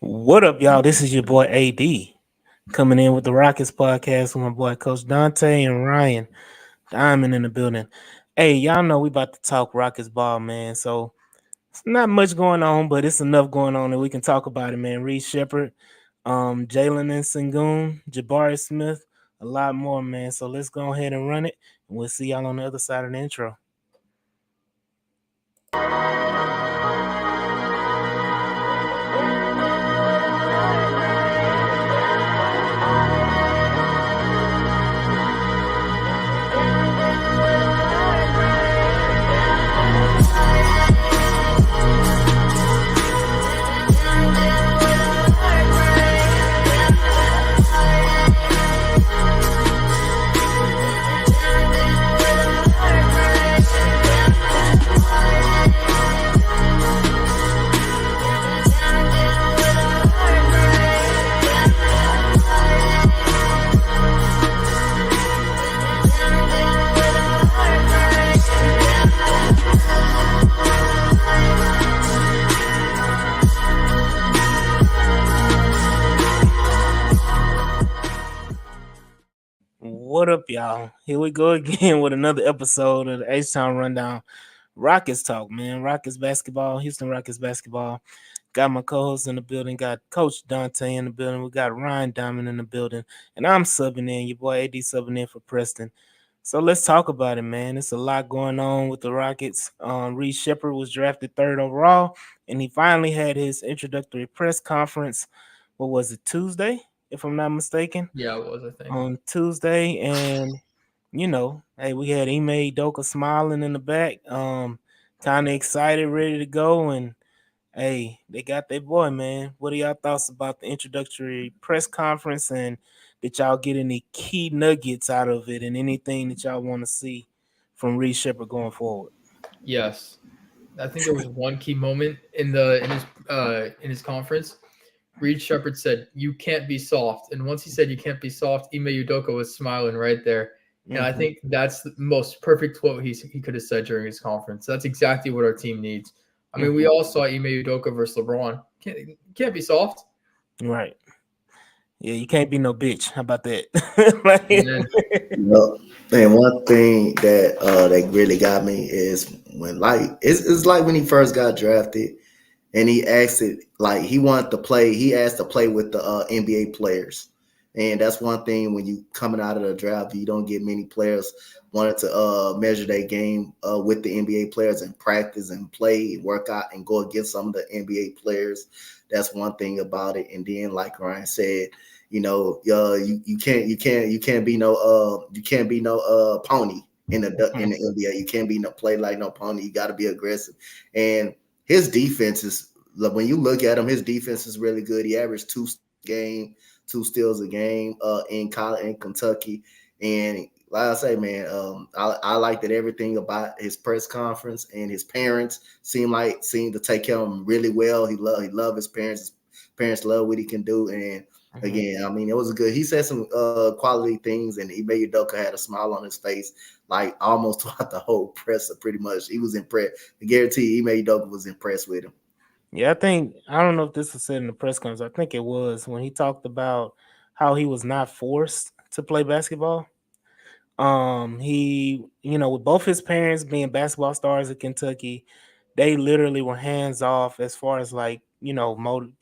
What up, y'all? This is your boy AD coming in with the Rockets podcast with my boy Coach Dante and Ryan Diamond in the building. Hey, y'all know we about to talk Rockets ball, man. So it's not much going on, but it's enough going on that we can talk about it, man. Reed Sheppard, Jalen and Sengun, Jabari Smith, a lot more, man. So let's go ahead and run it, and we'll see y'all on the other side of the intro. What up, y'all? Here we go again with another episode of the H Town Rundown. Rockets talk, man. Rockets basketball, Houston Rockets basketball. Got my co-host in the building. Got Coach Dante in the building. We got Ryan Diamond in the building, and I'm subbing in. Your boy AD subbing in for Preston. So let's talk about it, man. It's a lot going on with the Rockets. Reed Sheppard was drafted third overall, and he finally had his introductory press conference. What was it, Tuesday, if I'm not mistaken? Yeah, it was, I think. On Tuesday, and hey, we had Ime Doka smiling in the back, kind of excited, ready to go, and hey, they got their boy, man. What are y'all thoughts about the introductory press conference, and did y'all get any key nuggets out of it, and anything that y'all want to see from Reed Sheppard going forward? Yes. I think there was one key moment in his conference. Reed Sheppard said, "You can't be soft." And once he said you can't be soft, Ime Udoka was smiling right there. And I Mm-hmm. think that's the most perfect quote he could have said during his conference. That's exactly what our team needs. I mean, we Mm-hmm. all saw Ime Udoka versus LeBron. Can't be soft. Right. Yeah, you can't be no bitch. How about that? Amen. Well, and one thing that really got me is when it's like when he first got drafted and he asked it like he wanted to play. He asked to play with the NBA players, and that's one thing when you coming out of the draft, you don't get many players wanted to measure their game with the NBA players and practice and play, work out, and go against some of the NBA players. That's one thing about it. And then, like Ryan said, you can't be no pony in the NBA. You can't be no play like no pony. You got to be aggressive. And his defense is when you look at him, his defense is really good. He averaged two steals a game in college in Kentucky. And like I say, man, I like that everything about his press conference and his parents seem to take care of him really well. He love his parents. His parents love what he can do. And Mhm. again, I mean, it was good. He said some quality things, and Ime Udoka had a smile on his face, like almost throughout the whole presser. Pretty much, he was impressed. I guarantee Ime Udoka was impressed with him. Yeah, I don't know if this was said in the press conference. I think it was when he talked about how he was not forced to play basketball. He, with both his parents being basketball stars at Kentucky, they literally were hands off as far as like,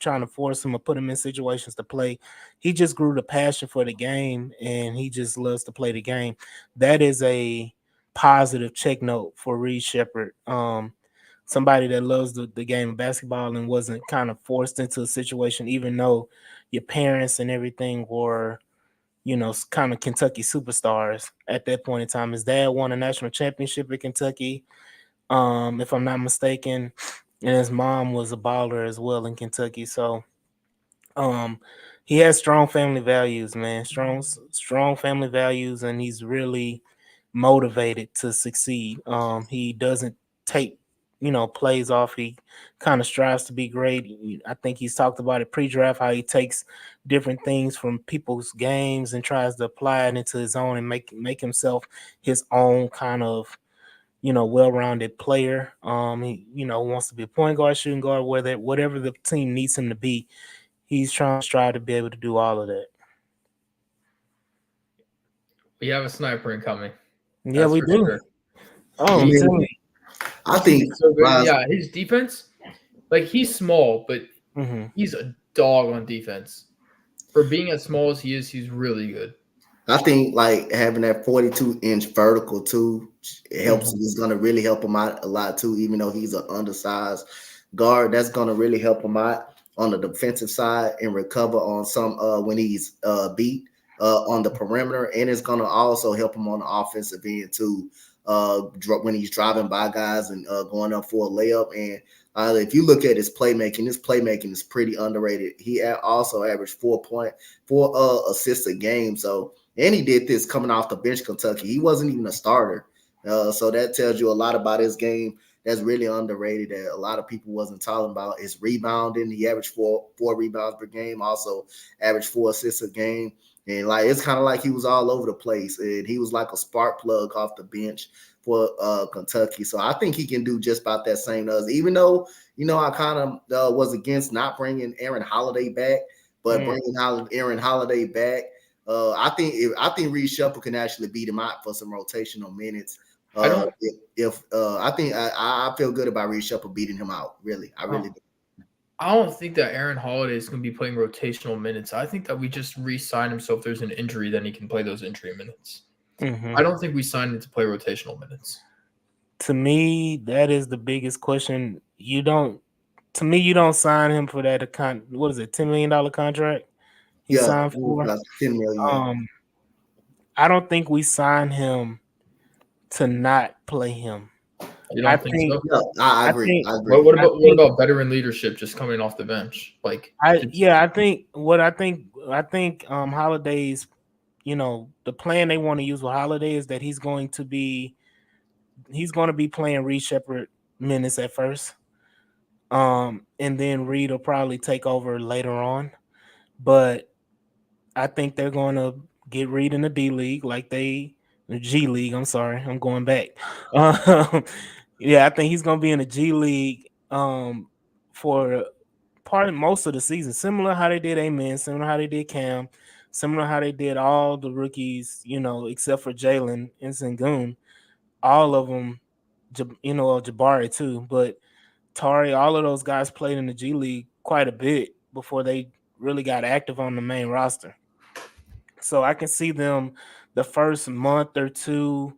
trying to force him or put him in situations to play. He just grew the passion for the game, and he just loves to play the game. That is a positive check note for Reed Sheppard. Somebody that loves the game of basketball and wasn't kind of forced into a situation, even though your parents and everything were, kind of Kentucky superstars at that point in time. His dad won a national championship at Kentucky, if I'm not mistaken, and his mom was a baller as well in Kentucky. So, um, he has strong family values, man. Strong family values, and he's really motivated to succeed. He doesn't take plays off. He kind of strives to be great. I think he's talked about it pre-draft how he takes different things from people's games and tries to apply it into his own and make himself his own kind of well-rounded player. He wants to be a point guard, shooting guard, whatever the team needs him to be. he's trying to strive to be able to do all of that. We have a sniper incoming. Yeah, That's we for do. sure. Oh, I mean, tell me. I think So good. Miles- Yeah, his defense, like he's small, but Mhm. he's a dog on defense. For being as small as he is, he's really good. I think like having that 42-inch vertical too, it helps. Mhm. It's gonna really help him out a lot too. Even though he's an undersized guard, that's gonna really help him out on the defensive side and recover on some when he's beat on the perimeter, and it's gonna also help him on the offensive end too. When he's driving by guys and going up for a layup, and if you look at his playmaking is pretty underrated. He also averaged 4.4 assists a game, so. And he did this coming off the bench, Kentucky. He wasn't even a starter. So that tells you a lot about his game. That's really underrated that a lot of people wasn't talking about. His rebounding. He averaged four rebounds per game, also averaged 4 assists a game. And like it's kind of like he was all over the place. And he was like a spark plug off the bench for Kentucky. So I think he can do just about that same as even though, I kind of was against not bringing Aaron Holiday back, but bringing Aaron Holiday back. I think Reed Sheppard can actually beat him out for some rotational minutes. I feel good about Reed Sheppard beating him out. Really, I really do. I don't think that Aaron Holiday is going to be playing rotational minutes. I think that we just re-sign him so if there's an injury, then he can play those injury minutes. Mhm. I don't think we signed him to play rotational minutes. To me, that is the biggest question. You don't sign him for that what is it, $10 million contract? He signed for 10 million. I don't think we signed him to not play him. You don't think so? Yeah, I agree. What about veteran leadership just coming off the bench? I think Holiday's, the plan they want to use with Holiday is that he's going to be playing Reed Sheppard minutes at first. And then Reed will probably take over later on. But I think they're going to get Reed in the D League the G League. I'm sorry, I'm going back. Yeah, I think he's going to be in the G League for most of the season. Similar how they did Amen, similar how they did Cam, similar how they did all the rookies, except for Jalen and Sengun. All of them, Jabari too, but Tari, all of those guys played in the G League quite a bit before they really got active on the main roster. So I can see them the first month or two,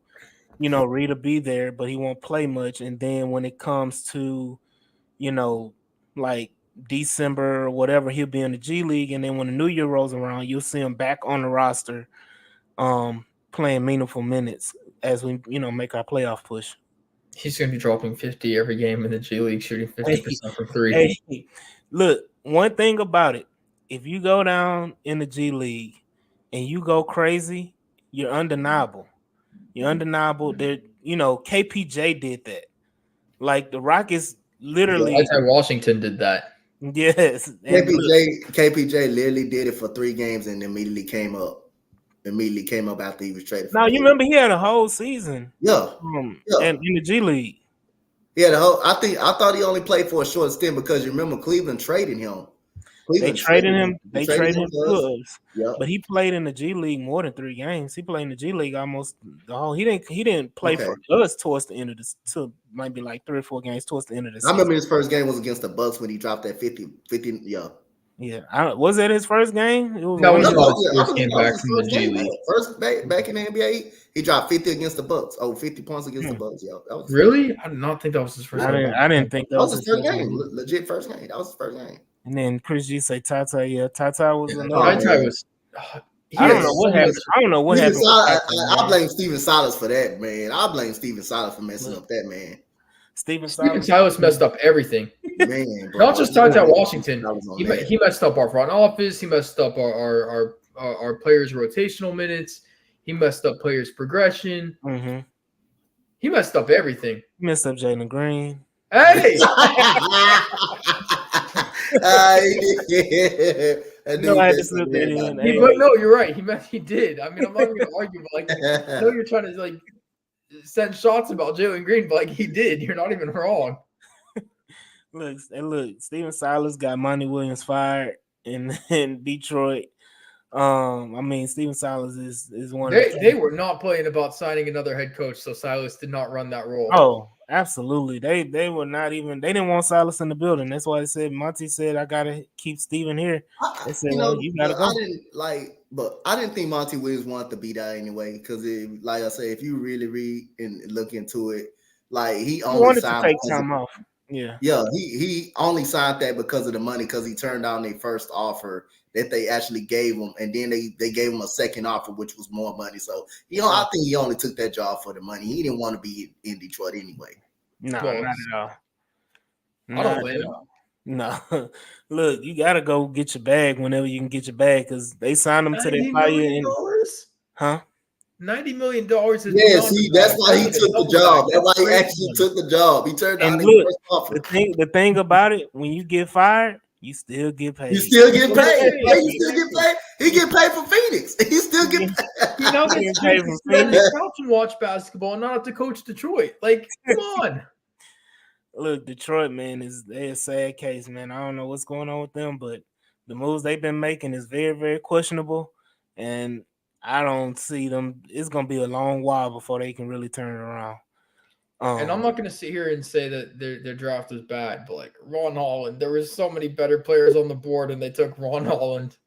Reed will be there, but he won't play much. And then when it comes to, like December or whatever, he'll be in the G League. And then when the new year rolls around, you'll see him back on the roster, playing meaningful minutes as we, make our playoff push. He's going to be dropping 50 every game in the G League, shooting 50% from three. Hey, look, one thing about it, if you go down in the G League and you go crazy, you're undeniable. You're undeniable. That KPJ did that. Like the Rockets literally. Washington did that. Yes. KPJ literally did it for 3 games and immediately came up after he was traded. Now you remember he had a whole season. Yeah. And in the G League. Yeah, I thought he only played for a short stint because you remember Cleveland traded him. They traded him to us. Yeah. But he played in the G League more than 3 games. He played in the G League almost the whole. He didn't play for us towards the end of this. Might be like 3 or 4 games towards the end of the season. I remember his first game was against the Bucks when he dropped that 50. Yeah. Yeah, was that his first game? It was first game back from the G League. First back in the NBA, he dropped 50 against the Bucks. 50 points against the Bucks. Yeah, that was really. I did not think that was his first. I didn't think that was his first game. Legit first game. That was his first game. And then Chris G say Tata. Yeah, Tata was another. Tata was. I don't know what happened. I don't know what happened. I blame Steven Silas for that, man. I blame Steven Silas for messing up that, man. Steven Silas messed up everything. Man, bro. Not just Tata Washington. He messed up our front office. He messed up our players' rotational minutes. He messed up players' progression. Mm-hmm. He messed up everything. He messed up Jalen Green. Hey. No, I just looked at him. No, you're right. He did. I mean, I'm not going to argue, but I know you're trying to send shots about Jalen Green, but he did. You're not even wrong. Look, Steven Silas got Monty Williams fired, in Detroit. I mean, Steven Silas is one of They were not playing about signing another head coach, so Silas did not run that role. Oh, absolutely. They were not even. They didn't want Silas in the building. That's why they said Monty said I gotta keep Steven here. They said, well, you gotta go. I didn't think Monty Williams wanted to be there anyway because, like I said, if you really read and look into it, like he only wanted signed to take time off. Yeah, he only signed that because of the money because he turned down their first offer that they actually gave him, and then they gave him a second offer which was more money. So I think he only took that job for the money. He didn't want to be in Detroit anyway. No, not at all. I don't blame him. No, look, you gotta go get your bag whenever you can get your bag because they signed him to that 5 year. Huh? $90 million is see, that's why he took the job. That's why he actually took the job. He turned down his first offer. The thing about it, when you get fired, you still get paid. You still get paid. You still get paid. He get paid for Phoenix. He still get paid. You know, it's paid for Phoenix. Couch and watch basketball and not have to coach Detroit. Like, come on. Look, Detroit, man, they're a sad case, man. I don't know what's going on with them, but the moves they've been making is very, very questionable, and I don't see them. It's gonna be a long while before they can really turn it around. And I'm not going to sit here and say that their draft was bad, but like Ron Holland, there was so many better players on the board, and they took Ron Holland.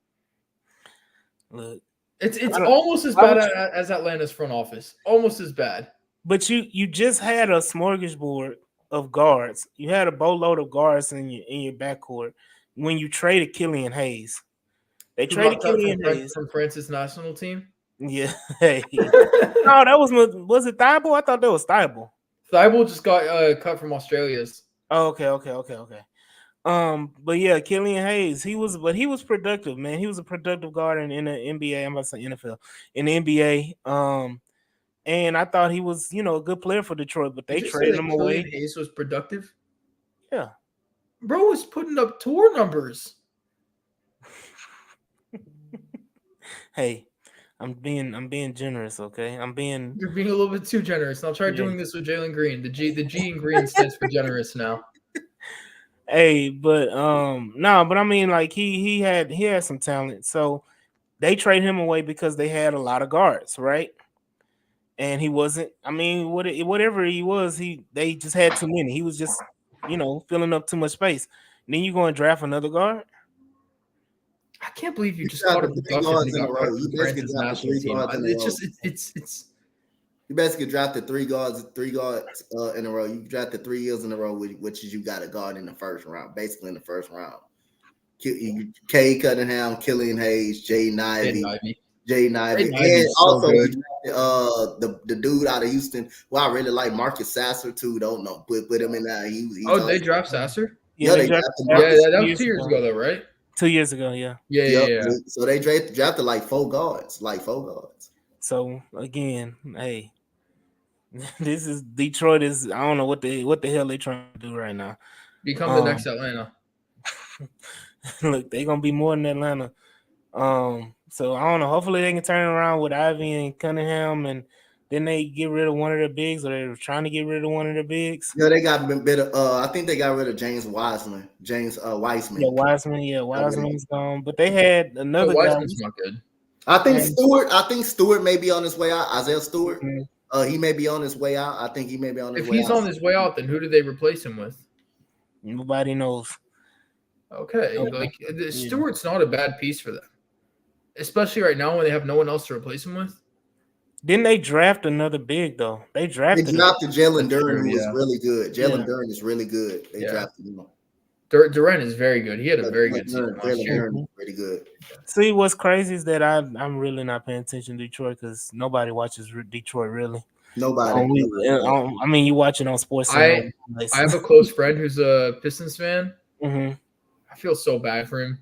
Look, it's almost as bad as Atlanta's front office, almost as bad. But you just had a smorgasbord of guards. You had a boatload of guards in your backcourt when you traded Killian Hayes. They traded Killian Hayes from France's national team. Yeah, hey. No, that was it Thibault? I thought that was Thibault. Thibault just got cut from Australia's. Oh, okay. But yeah, Killian Hayes, he was productive, man. He was a productive guard in the NBA. I'm about to say NFL in the NBA. And I thought he was, a good player for Detroit, but they traded him away. Killian Hayes was productive. Yeah, bro was putting up tour numbers. Hey, I'm being generous, okay? You're being a little bit too generous. I'll try doing this with Jalen Green. The G in Green stands for generous now. Hey, but but I mean, like he had some talent, so they trade him away because they had a lot of guards, right? And he wasn't. I mean, whatever he was, they just had too many. He was just, filling up too much space. And then you go and draft another guard. I can't believe you just caught a production in a row. You basically drafted 3 guards in a row. It's. You basically drafted 3 guards in a row. You drafted 3 years in a row, which is you got a guard in the first round, basically in the first round. Kay Cunningham, Killian Hayes, Jaden Ivey, and also the dude out of Houston. Well, I really like Marcus Sasser too. Don't know, put him in there. They draft Sasser. Yeah, they drafted that was 2 years ago, though, right? 2 years ago, yeah. Yeah. So they drafted like 4 guards, So again, hey, this is Detroit. I don't know what the hell they trying to do right now. Become the next Atlanta. Look, they're gonna be more than Atlanta. So I don't know. Hopefully they can turn it around with Ivy and Cunningham, and then they get rid of one of their bigs, or they're trying to get rid of one of their bigs. Yeah, they got a bit of. I think they got rid of James Weissman. Yeah, Wiseman's gone, but they had another guy. Wiseman's not good. I think Stewart may be on his way out. Isaiah Stewart. He may be on his way out. I think he may be on his way out. If he's on his way out, then who do they replace him with? Nobody knows. Okay. Stewart's not a bad piece for them, especially right now when they have no one else to replace him with. Didn't they draft another big though? They drafted Jalen Duren, who was really good. Jalen Duren is really good. They drafted him. Duren is very good. He had a very good season last year. Pretty good. See, what's crazy is that I'm really not paying attention to Detroit because nobody watches Detroit really. Nobody. I mean, you watch it on Sports. I have a close friend who's a Pistons fan. Mm-hmm. I feel so bad for him.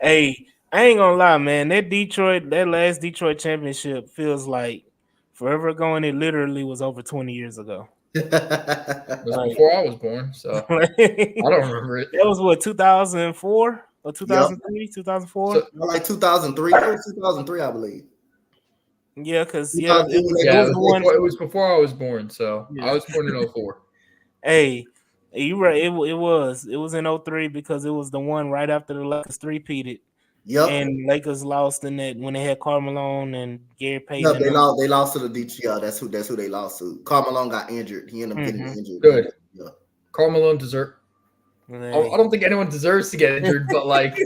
Hey, I ain't gonna lie, man. That last Detroit championship feels like forever ago, and it literally was over 20 years ago. It was before I was born, so I don't remember it. That was what, 2004 or 2003, 2004? So, like 2003. It was 2003, I believe. Yeah, because it was before I was born, so I was born in 04. Hey, You right. It was in '03 because it was the one right after the Lakers three-peated Yep. and Lakers lost in that when they had Karl Malone and Gary Payton Yep, and they them. lost. They lost to the Detroit. That's who they lost to. Karl Malone got injured. He ended up getting Mhm. injured. Good. Yeah. Karl Malone deserve. I Hey. don't think anyone deserves to get injured, but like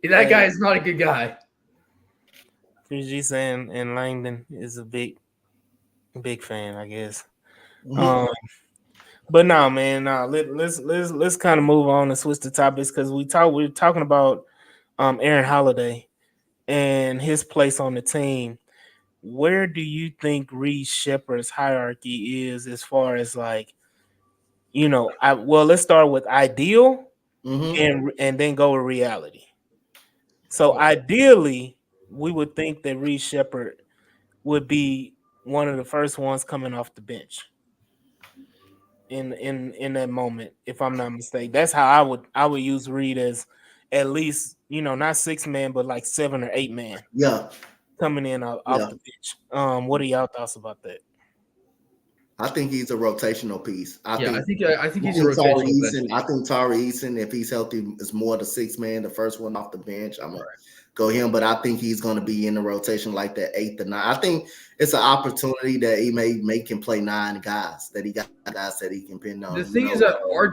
that guy is not a good guy. Chris G saying and Langdon is a big fan, I guess. Mhm. But no, man, let's kind of move on and switch the topics because we're talking about Aaron Holiday and his place on the team. Where do you think Reed Sheppard's hierarchy is as far as like, let's start with ideal Mhm. and then go to reality. So Okay. ideally, we would think that Reed Sheppard would be one of the first ones coming off the bench in that moment, if I'm not mistaken. That's how I would use Reed as at least, not 6 man, but like 7 or 8 man Yeah. coming in off Yeah. the bench. What are y'all thoughts about that? I think he's a rotational piece. I Yeah, I think think I he's a think Tari rotational bench Eason. I piece. think Tari Eason, if he's healthy, is more the 6 man, the first one off the bench. I'm gonna Right. go him, but I think he's gonna be in the rotation like that 8th or 9th. I think it's an opportunity that he may make him play 9 guys. That he got guys that he can pin The on. thing is that Go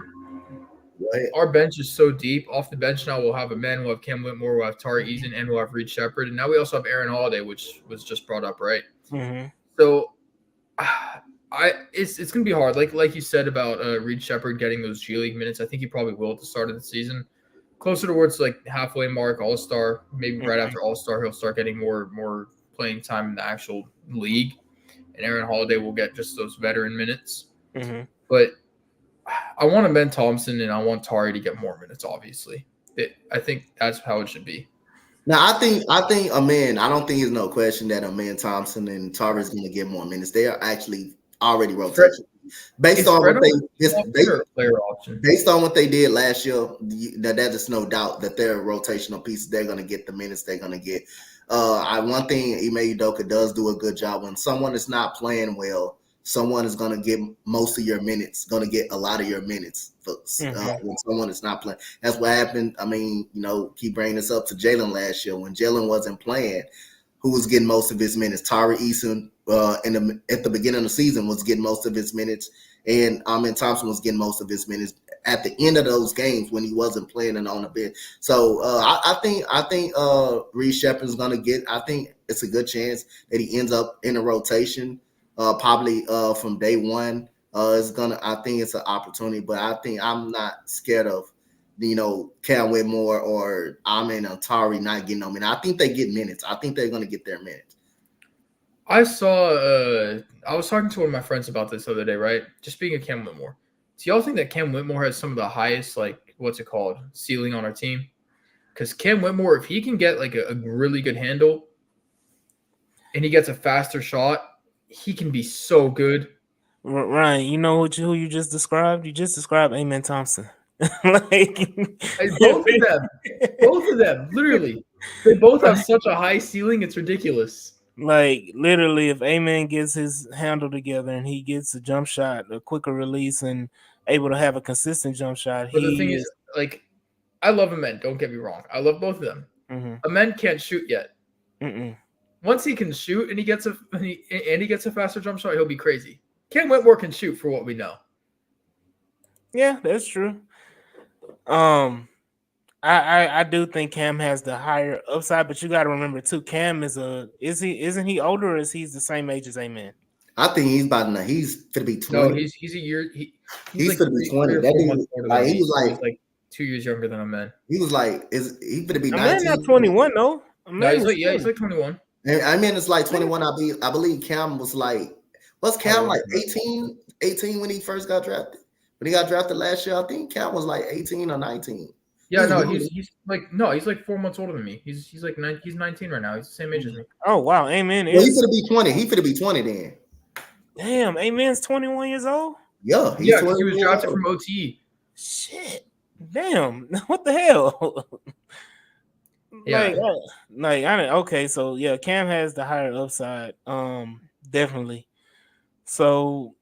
ahead. our bench is so deep. Off the bench now, we'll have a man. We'll have Cam Whitmore. We'll have Tari Eason, and we'll have Reed Sheppard. And now we also have Aaron Holiday, which was just brought up, right? Mm-hmm. So, it's gonna be hard. Like you said about Reed Sheppard getting those G League minutes. I think he probably will at the start of the season, closer towards like halfway mark, All Star. Maybe right after All Star, he'll start getting more playing time in the actual league, and Aaron Holiday will get just those veteran minutes. Mm-hmm. But I want Ben Thompson and I want Tari to get more minutes. Obviously, I think that's how it should be. Now I think Amen. I don't think there's no question that Amen Thompson and Tari is going to get more minutes. They are actually already rotation based Is on Fred what they option or a player option? based on what they did last year. That is no doubt that they're rotational pieces. They're going to get the minutes they're going to get. One thing Ime Udoka does do a good job when someone is not playing well. Someone is going to get most of your minutes, going to get a lot of your minutes when someone is not playing. That's what happened. I mean, keep bringing this up to Jalen last year. When Jalen wasn't playing, who was getting most of his minutes? Tari Eason at the beginning of the season was getting most of his minutes, and Amen Thompson was getting most of his minutes at the end of those games when he wasn't playing and on the bench. So I think Reed Sheppard is going to get. I think it's a good chance that he ends up in a rotation. Probably from day one. I think it's an opportunity, but I think I'm not scared of, Cam Whitmore or Amin Atari not getting no minutes. I think they get minutes. I think they're going to get their minutes. I was talking to one of my friends about this the other day, right? Just speaking of Cam Whitmore. Do y'all think that Cam Whitmore has some of the highest, like, what's it called, ceiling on our team? Because Cam Whitmore, if he can get like a really good handle and he gets a faster shot, he can be so good. Ryan, you know who you just described? You just described Amen Thompson. Like Both of them, literally, they both have such a high ceiling. It's ridiculous. Like literally, if Amen gets his handle together and he gets a jump shot, a quicker release, and able to have a consistent jump shot, But the thing he is, like, I love Amen. Don't get me wrong. I love both of them. Mm-hmm. Amen can't shoot yet. Mm-mm. Once he can shoot and he gets a faster jump shot, he'll be crazy. Cam Whitmore can shoot for what we know. Yeah, that's true. I do think Cam has the higher upside, but you got to remember too, Cam isn't he older or is he the same age as Amen? I think he's gonna be 20. No, he's a year. He's like gonna be 20. three or That 4 dude, months older like than he me. was He's like 2 years younger than Amen. he was like, is he gonna be Amen 19? not 21 though. No, he's like 21. And I mean, it's like 21. I believe Cam was like, what's Cam like 18 when he first got drafted? When he got drafted last year, I think Cam was like 18 or 19. Yeah, no, he's like 4 months older than me. He's like he's 19 right now. He's the same age as me. Oh wow, Amen Well, is. he's gonna be 20. He gonna be 20 then. Damn, Amen's 21 years old. Yeah, He was drafted from OT. Shit, damn, what the hell? Yeah. Okay, so yeah, Cam has the higher upside, definitely. So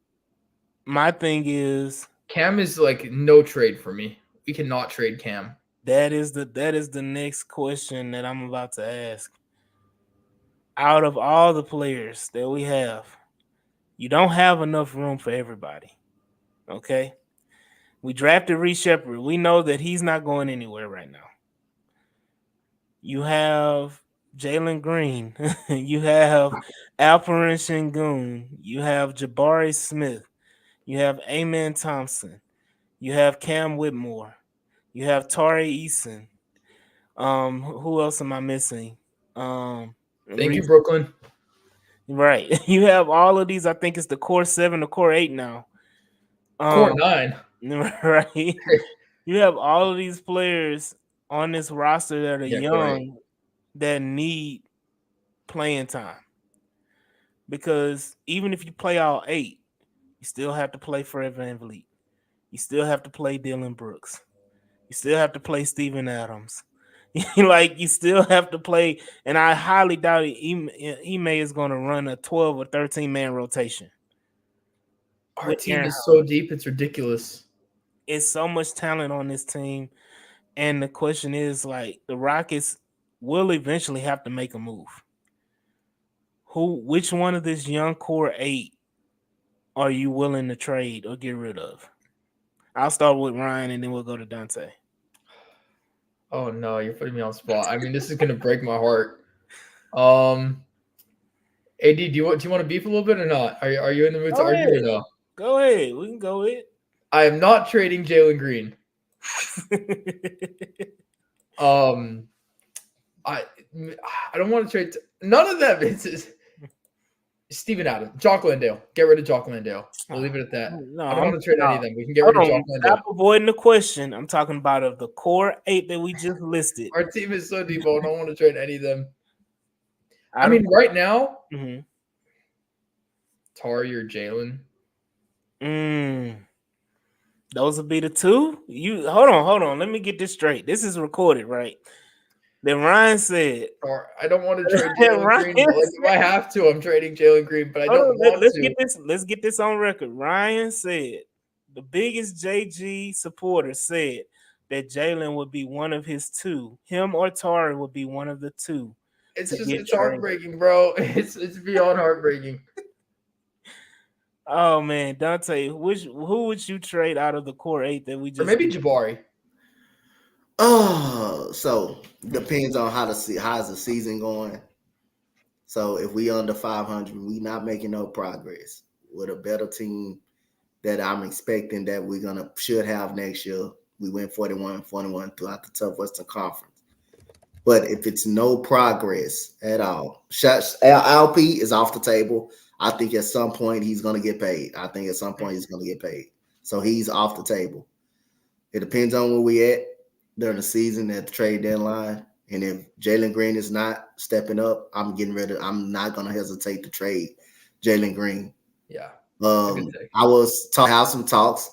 My thing is Cam is like no trade for me. We cannot trade Cam. that is the next question that I'm about to ask. Out of all the players that we have, you don't have enough room for everybody. Okay? We drafted Sheppard. We know that he's not going anywhere right now. You have Jalen Green. You have Alperen Sengun. You have Jabari Smith. You have Amen Thompson. You have Cam Whitmore. You have Tari Eason. Who else am I missing? Thank you, Brooklyn. Right. You have all of these. I think it's the core 7 or core 8 now. Core 9. Right. You have all of these players on this roster that are young that need playing time. Because even if you play all 8, you still have to play Fred VanVleet. You still have to play Dylan Brooks. You still have to play Steven Adams. Like, you still have to play, and I highly doubt Ime is going to run a 12 or 13 man rotation. Our team is so deep, it's ridiculous. It's so much talent on this team, and the question is, like, the Rockets will eventually have to make a move. Which one of this young core 8 are you willing to trade or get rid of? I'll start with Ryan, and then we'll go to Dante. Oh no, you're putting me on the spot. I mean, this is gonna break my heart. AD, do you want to beef a little bit or not? Are you in the mood to argue or no? Go ahead. We can go with. I am not trading Jalen Green. I don't want to trade none of them. It's Steven Adams, Jock Landale. Get rid of Jock Landale. We'll leave it at that. No, I don't want to trade any of them. We can get rid of Jock Landale. Stop avoiding the question. I'm talking about of the core 8 that we just listed. Our team is so deep. I don't want to trade any of them. I mean, right now, Tari or Jalen. Those would be the two. You hold on. Let me get this straight. This is recorded, right? Then Ryan said, I don't want to trade Jalen Green. Like, if I have to, I'm trading Jalen Green, but I don't want to. Let's get this on record. Ryan said, the biggest JG supporter said that Jalen would be one of his two. Him or Tari would be one of the two. It's heartbreaking, bro. It's beyond heartbreaking. Oh man, Dante, who would you trade out of the core 8 that we just? Or maybe Jabari. Oh, so depends on how's the season going. So if we under 500, we not making no progress. With a better team that I'm expecting that we're should have next year, we went 41-41 throughout the tough Western Conference. But if it's no progress at all, LP is off the table. I think at some point he's going to get paid. So he's off the table. It depends on where we at during the season at the trade deadline. And if Jalen Green is not stepping up, I'm not going to hesitate to trade Jalen Green. Yeah. I was have some talks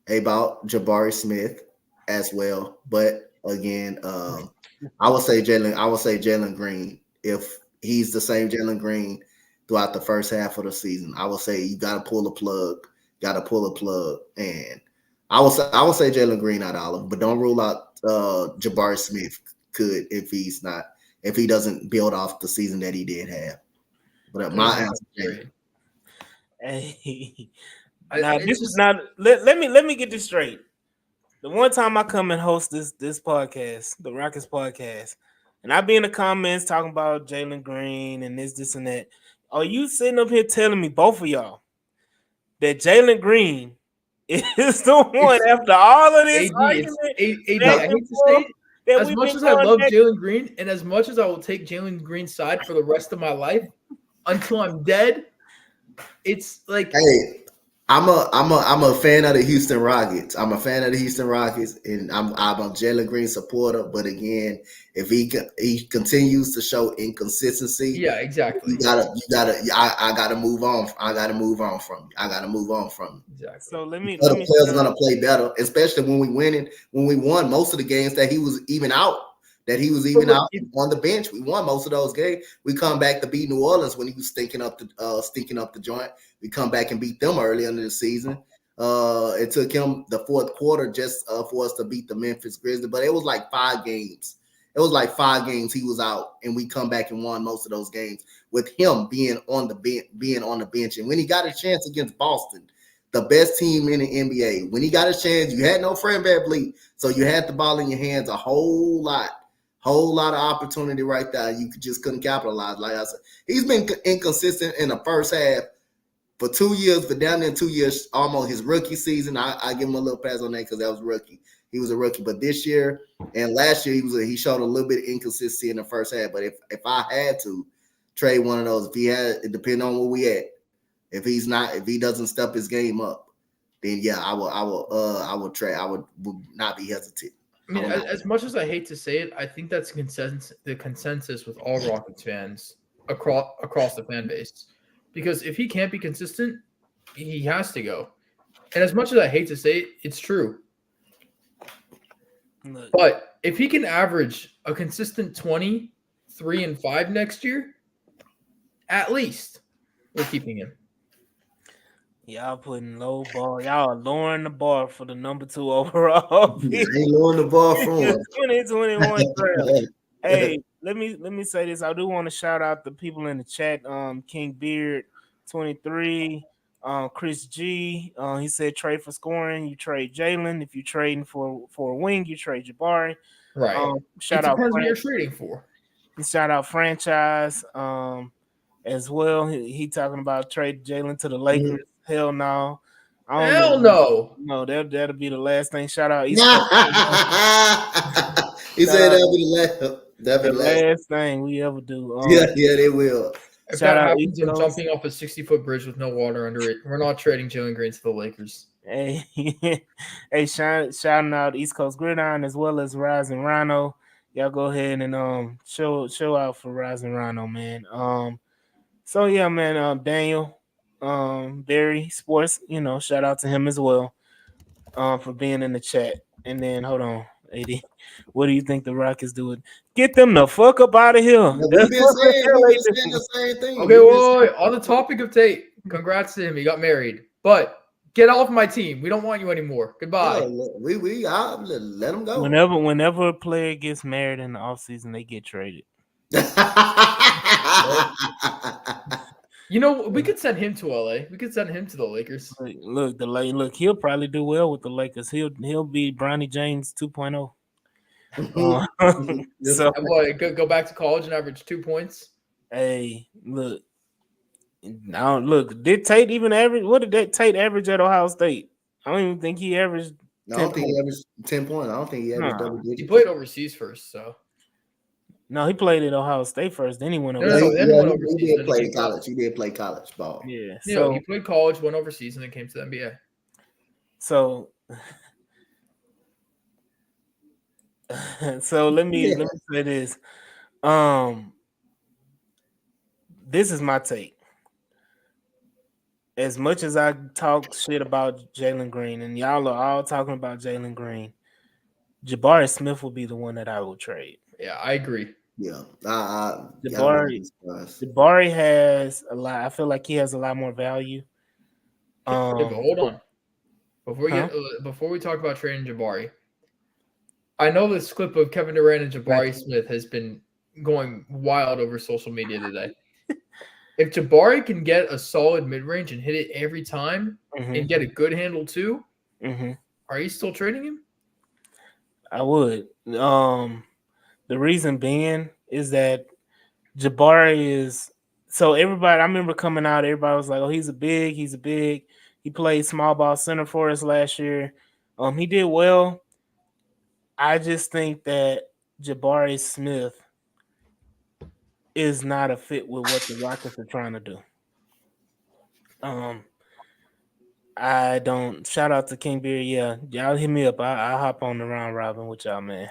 about Jabari Smith as well. But again, I would say Jalen Green. If he's the same Jalen Green throughout the first half of the season, I would say you got to pull a plug. And I would say Jalen Green out of all of them, but don't rule out Jabari Smith could if he doesn't build off the season that he did have. But my answer. Hey, now this is not. Let me get this straight. The one time I come and host this podcast, the Rockets podcast, and I be in the comments talking about Jalen Green and this and that. Are you sitting up here telling me, both of y'all, that Jalen Green is the one after all of this argument? I hate to say it. As much as I love Jalen Green, and as much as I will take Jalen Green's side for the rest of my life until I'm dead, it's like, hey, I'm a fan of the Houston Rockets. I'm a fan of the Houston Rockets, and I'm a Jalen Green supporter. But again, if he continues to show inconsistency, yeah, exactly. I gotta move on. I gotta move on from you. Exactly. So let me. Players are gonna play better, especially when we won most of the games that he was even out that he was But even look, out on the bench. We won most of those games. We come back to beat New Orleans when he was stinking up the joint. We come back and beat them early in the season. It took him the fourth quarter just for us to beat the Memphis Grizzlies, but it was like 5 games. It was like 5 games he was out, and we come back and won most of those games with him being on the bench. And when he got a chance against Boston, the best team in the NBA, when he got a chance, you had no Fred VanVleet, so you had the ball in your hands a whole lot of opportunity right there. You just couldn't capitalize. Like I said, he's been inconsistent in the first half for 2 years, for down there 2 years, almost his rookie season. I give him a little pass on that because that was rookie. He was a rookie, but this year and last year he showed a little bit of inconsistency in the first half. But if I had to trade one of those, if he had, it depends on where we at. If he doesn't step his game up, then yeah, I would trade. I would not be hesitant. I mean, as much as I hate to say it, I think that's the consensus with all Rockets fans across the fan base. Because if he can't be consistent, he has to go. And as much as I hate to say it, it's true. Look, But if he can average a consistent 20, 3 and 5 next year, at least we're keeping him. y'all putting low bar. Y'all are lowering the bar for the number 2 overall pick. Ain't lowering the bar for him. 2021 draft. Hey, let me say this. I do want to shout out the people in the chat. King Beard 23, Chris G. He said trade for scoring. You trade Jalen. If you're trading for a wing, you trade Jabari. Right. Shout it out depends what you're trading for. Shout out franchise. As well. He talking about trade Jalen to the Lakers. Hell no. Hell no. No, that'll be the last thing. Shout out East He Coast. said that'll be the last thing we ever do. Yeah, they will. If Shout that out happens, East I'm Coast. jumping off a 60-foot bridge with no water under it. We're not trading Jalen Green to the Lakers. Hey, hey, shouting out East Coast Gridiron as well as Rising Rhino. Y'all go ahead and show out for Rising Rhino, man. So yeah, man, Daniel, Barry Sports, shout out to him as well, for being in the chat. And then hold on, AD, what do you think the Rockets doing? Get them the fuck up out of here. Yeah, we've been saying the same thing. Okay, well, on the topic of Tate, congrats to him. He got married, but get off my team. We don't want you anymore. Goodbye. Yeah, let him go. Whenever a player gets married in the offseason, they get traded. We could send him to LA. We could send him to the Lakers. Look, he'll probably do well with the Lakers. He'll be Bronny James 2.0. So go back to college and average 2 points. Hey, look. Now look, did Tate even average? What did that Tate average at Ohio State? I don't even think he averaged. I don't think he averaged 10 points. I don't think he averaged double digits. He played overseas first, so. No, he played at Ohio State first. Then he went over. He did play college. He did play college ball. Yeah. So he played college, went overseas, and then came to the NBA. So let me say this. This is my take. As much as I talk shit about Jalen Green, and y'all are all talking about Jalen Green, Jabari Smith will be the one that I will trade. Yeah, I agree. Yeah. Jabari has a lot. I feel like he has a lot more value. But hold on. Before we talk about trading Jabari, I know this clip of Kevin Durant and Jabari Smith has been going wild over social media today. If Jabari can get a solid mid-range and hit it every time and get a good handle too, are you still trading him? I would. The reason being is that Jabari is so everybody. I remember coming out, everybody was like, "Oh, he's a big. He played small ball center for us last year. He did well. I just think that Jabari Smith is not a fit with what the Rockets are trying to do. I don't. Shout out to King Beer. Yeah, y'all hit me up. I'll hop on the round robin with y'all, man.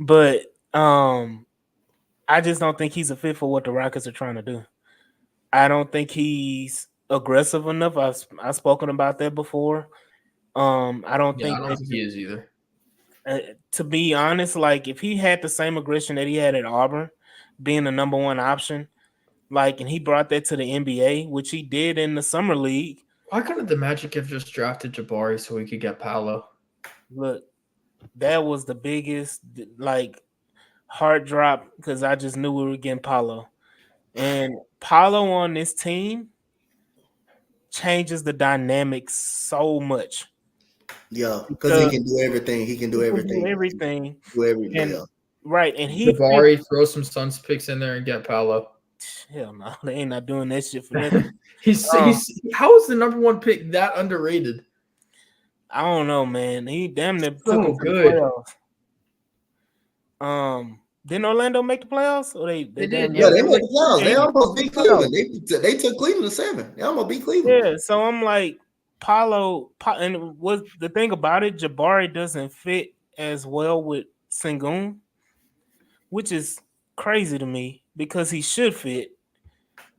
But I just don't think he's a fit for what the Rockets are trying to do. I don't think he's aggressive enough. I've spoken about that before. I don't think he is either. To be honest, like if he had the same aggression that he had at Auburn, being the number one option, like, and he brought that to the NBA, which he did in the summer league. Why couldn't the Magic have just drafted Jabari so we could get Paolo? Look, that was the biggest like heart drop because I just knew we were getting Paulo, and Paulo on this team changes the dynamics so much. Yeah, because he can do everything. He can do He can everything. do everything, Do everything. and Yeah. right, and he Jabari, throw some Suns picks in there and get Paolo. hell no, they ain't not doing that shit for nothing. he's how is the number one pick that underrated? I don't know, man. He damn near So took him to good. the playoffs. Didn't Orlando make the playoffs? Or they did. damn Yeah, near- they made the playoffs. They Yeah. almost beat Cleveland. They took Cleveland to 7. They almost beat Cleveland. Yeah, so I'm like, and what the thing about it, Jabari doesn't fit as well with Sengun, which is crazy to me because he should fit.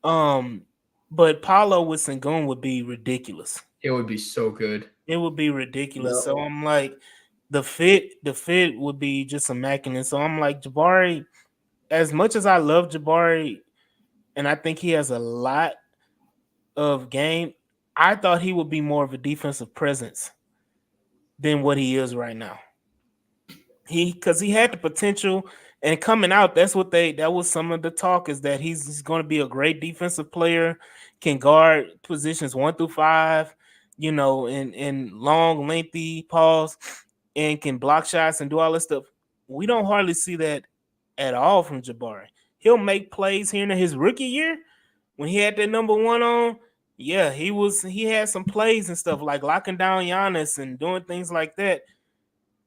But Paulo with Sengun would be ridiculous. It would be so good. It would be ridiculous. Yep. So I'm like, the fit would be just immaculate. So I'm like, Jabari, as much as I love Jabari, and I think he has a lot of game, I thought he would be more of a defensive presence than what he is right now. Because he had the potential, and coming out, that was some of the talk, is that he's going to be a great defensive player, can guard positions 1 through 5, in long, lengthy pause, and can block shots and do all this stuff. We don't hardly see that at all from Jabari. He'll make plays here in his rookie year when he had that number 1 on. Yeah, he had some plays and stuff like locking down Giannis and doing things like that.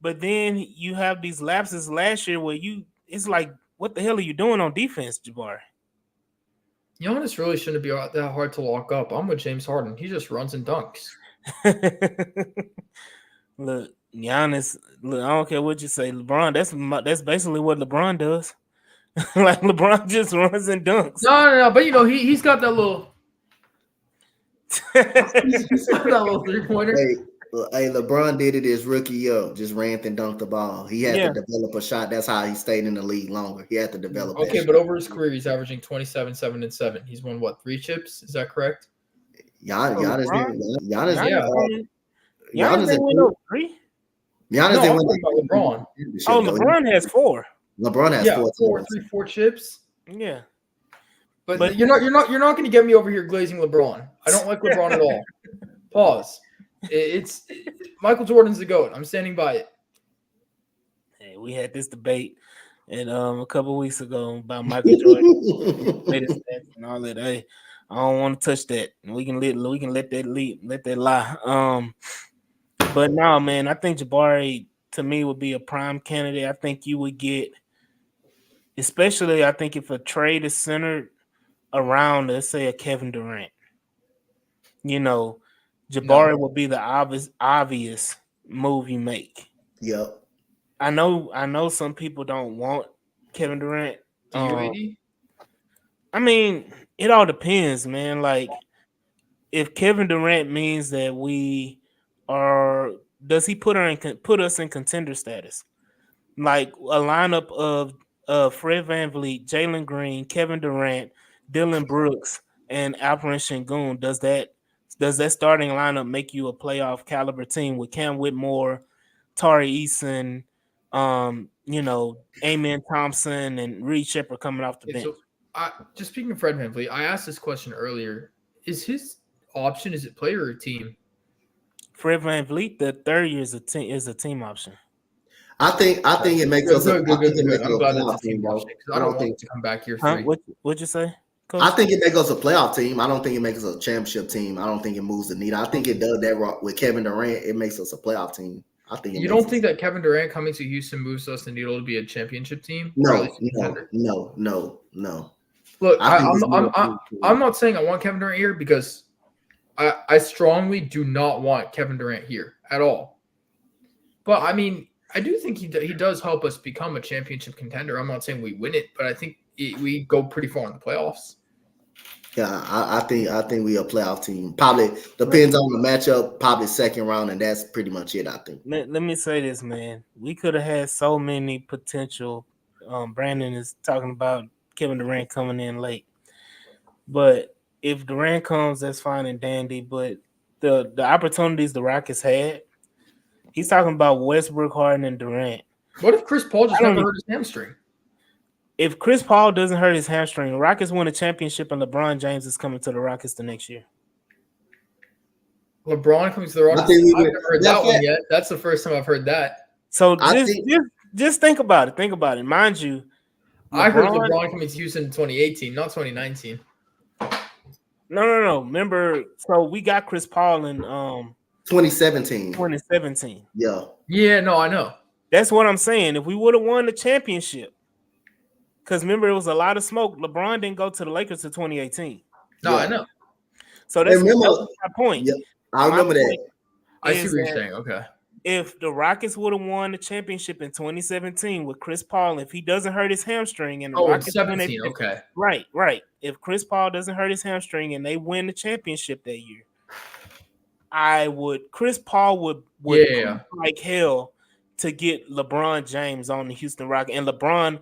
But then you have these lapses last year where it's like, what the hell are you doing on defense, Jabari? Giannis really shouldn't be that hard to lock up. I'm with James Harden. He just runs and dunks. Look, Giannis. Look, I don't care what you say, LeBron. That's basically what LeBron does. Like LeBron just runs and dunks. No. But he's got that little. He's got that little 3-pointer. Hey, LeBron did it his rookie year. Just ran and dunked the ball. He had to develop a shot. That's how he stayed in the league longer. He had to develop. Okay, but over his career, he's averaging 27, 7, and 7. He's won 3 chips? Is that correct? Giannis didn't win no 3. Giannis didn't win LeBron. Oh, LeBron has 4. LeBron has 4 chips. Yeah. But you're not going to get me over here glazing LeBron. I don't like LeBron at all. Pause. It's Michael Jordan's the GOAT. I'm standing by it. Hey, we had this debate a couple of weeks ago about Michael Jordan and all that. Hey, I don't want to touch that. We can let that lie. But no, man, I think Jabari to me would be a prime candidate. I think you would get, especially I think if a trade is centered around, let's say, a Kevin Durant. Jabari will be the obvious move you make. Yep. I know some people don't want Kevin Durant. Do you, AD? I mean, it all depends, man. Like, if Kevin Durant means that does he put us in contender status? Like a lineup of Fred VanVleet, Jalen Green, Kevin Durant, Dylan Brooks, and Alperen Sengun, does that starting lineup make you a playoff caliber team with Cam Whitmore, Tari Eason, Amen Thompson, and Reed Sheppard coming off the bench? So, just speaking of Fred VanVleet, I asked this question earlier. Is his option, is it player or team? Fred VanVleet, the third year is a team option. I think it makes us good. I'm glad playoff it's a team option because I don't want to come back here free. What'd you say, Coach? I think it makes us a playoff team. I don't think it makes us a championship team. I don't think it moves the needle. I think it does that with Kevin Durant. It makes us a playoff team. I think you don't think that Kevin Durant coming to Houston moves us the needle to be a championship team? No. Look, I'm not saying I want Kevin Durant here because I strongly do not want Kevin Durant here at all. But I mean, I do think he does help us become a championship contender. I'm not saying we win it, but I think we go pretty far in the playoffs. Yeah, I think we a playoff team. Probably depends on the matchup. Probably second round, and that's pretty much it. I think. Let me say this, man. We could have had so many potential. Brandon is talking about Kevin Durant coming in late, but if Durant comes, that's fine and dandy. But the opportunities the Rockets had, he's talking about Westbrook, Harden, and Durant. What if Chris Paul just I don't never know. hurt his hamstring? If Chris Paul doesn't hurt his hamstring, the Rockets win a championship, and LeBron James is coming to the Rockets the next year. LeBron comes to the Rockets. think we I've would- never heard that's that one it. yet. That's the first time I've heard that. So I just think about it. Think about it. Mind you, I heard LeBron- LeBron coming to Houston in 2018, not 2019. No. Remember, so we got Chris Paul in 2017. 2017. Yeah. Yeah, no, I know. That's what I'm saying. If we would have won the championship, because remember, it was a lot of smoke. LeBron didn't go to the Lakers in 2018. No, Yeah. I know. So that's Remember- that was my point. Yeah, I remember My that. point I see is what you're that saying. Okay. If the Rockets would have won the championship in 2017 with Chris Paul, if he doesn't hurt his hamstring and the Oh, in Rockets win 17. it, Okay. right. If Chris Paul doesn't hurt his hamstring and they win the championship that year, Chris Paul would Yeah. push like hell to get LeBron James on the Houston Rockets, and LeBron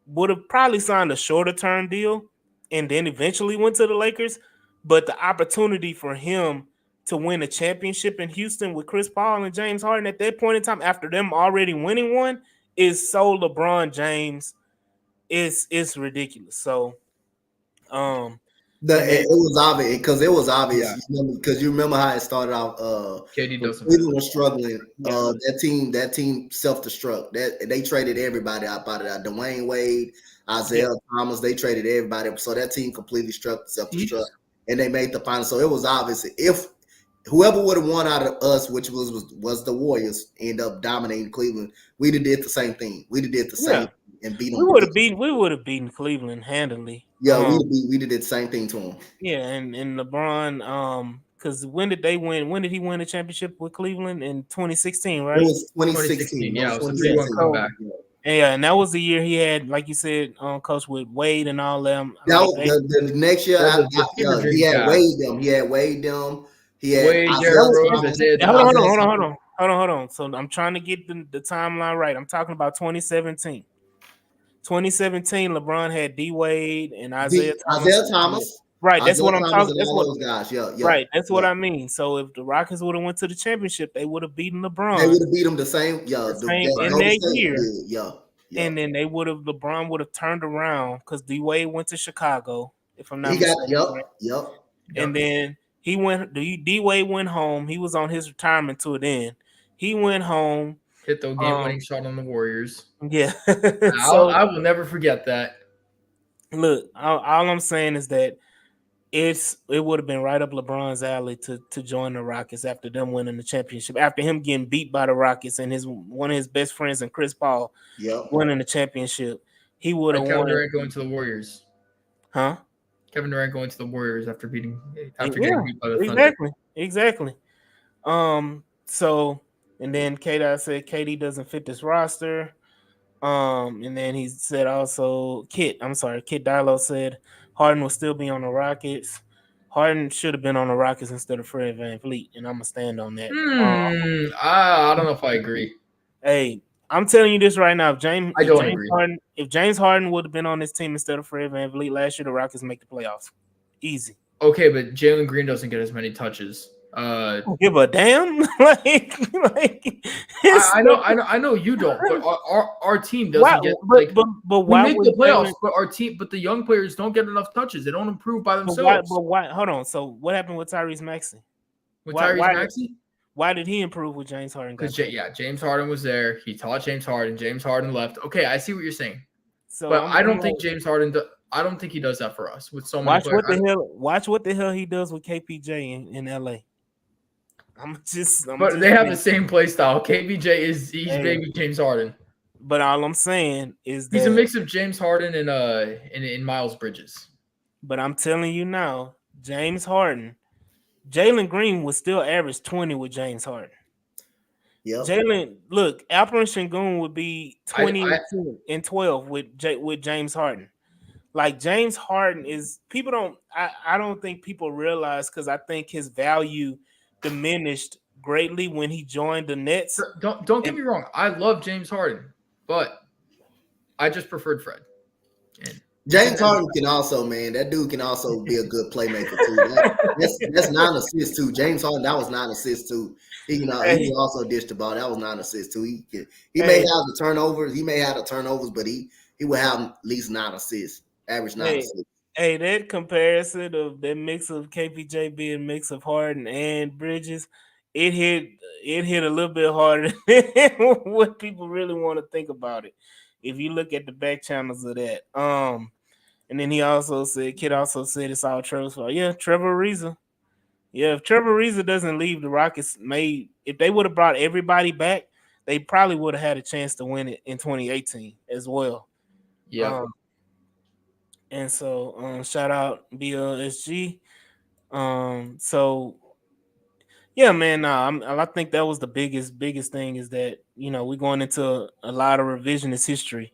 would have probably signed a shorter term deal and then eventually went to the Lakers. But the opportunity for him to win a championship in Houston with Chris Paul and James Harden at that point in time, after them already winning one, is so LeBron James. It's ridiculous. So, It was obvious because it was obvious. Yeah. Because you remember how it started out. KD doesn't. Cleveland was struggling. That team self-destruct. That they traded everybody out of that. Dwayne Wade, Isaiah Thomas. They traded everybody. So that team completely self-destruct, and they made the final. So it was obvious if whoever would have won out of us, which was the Warriors, end up dominating Cleveland, we'd have did the same thing. We'd have did the same and beat them. We would have beaten Cleveland handily. Yeah, we did the same thing to them. Yeah, and LeBron, because when did they win? When did he win the championship with Cleveland in 2016? Right? It was 2016. Yeah, it was a 2016. 3-1 comeback. Yeah, and that was the year he had, like you said, coach with Wade and all them. That was the next year. He had Wade them. He had Wade, Isaiah Thomas. Hold on. So I'm trying to get the timeline right. I'm talking about 2017. 2017, LeBron had D Wade and Isaiah Thomas. Right, that's what I'm talking. That's what those guys. Yeah. Right, that's what I mean. So if the Rockets would have went to the championship, they would have beaten LeBron. They would have beat them the same. Yeah, in that year. Yeah. And then LeBron would have turned around because D Wade went to Chicago. If I'm not mistaken. Yep. And then he went. D Wade went home. He was on his retirement tour then. He went home. Hit the game-winning shot on the Warriors. Yeah. I will never forget that. Look, all I'm saying is that it would have been right up LeBron's alley to join the Rockets after them winning the championship, after him getting beat by the Rockets and one of his best friends and Chris Paul winning the championship. He would have won. Kevin Durant going to the Warriors. Huh? Kevin Durant going to the Warriors after getting beat by the Thunder. Exactly. So, and then KD said KD doesn't fit this roster. And then he said also Kit Dilo said Harden will still be on the Rockets. Harden should have been on the Rockets instead of Fred VanVleet, and I'm gonna stand on that. I don't know if I agree. Hey, I'm telling you this right now. If James Harden would have been on this team instead of Fred VanVleet last year, the Rockets make the playoffs. Easy. Okay, but Jalen Green doesn't get as many touches. Give a damn. I know you don't, but our team doesn't get. But why we make the playoffs? But the young players don't get enough touches. They don't improve by themselves. But why? Hold on. So what happened with Tyrese Maxey? Why did he improve with James Harden? Because James Harden was there. He taught James Harden. James Harden left. Okay, I see what you're saying. So, but I don't think James Harden. I don't think he does that for us with so many players. Watch what the hell he does with KPJ in LA. But they have the same play style. KPJ he's baby James Harden. But all I'm saying is that he's a mix of James Harden and Miles Bridges. But I'm telling you now, James Harden, Jalen Green would still average 20 with James Harden. Yep. Jalen, look, Alperen Sengun would be 20 and 12 with James Harden. Like James Harden is people don't I don't think people realize because I think his value diminished greatly when he joined the Nets. Don't get me wrong. I love James Harden, but I just preferred Fred. And James Harden can also, man, that dude can also be a good playmaker too. That's 9 assists too. James Harden, that was 9 assists too. He can also dish the ball. That was 9 assists too. He may have the turnovers. He may have the turnovers, but he would have at least 9 assists, average 9 assists. Hey, that comparison of that mix of KPJ being mix of Harden and Bridges, it hit a little bit harder than what people really want to think about it. If you look at the back channels of that, and then Kid also said it's all Trevor's fault. Yeah, Trevor Ariza. Yeah, if Trevor Ariza doesn't leave, the Rockets if they would have brought everybody back, they probably would have had a chance to win it in 2018 as well. Yeah. And so shout out BLSG. So yeah, man, I think that was the biggest thing is that, we're going into a lot of revisionist history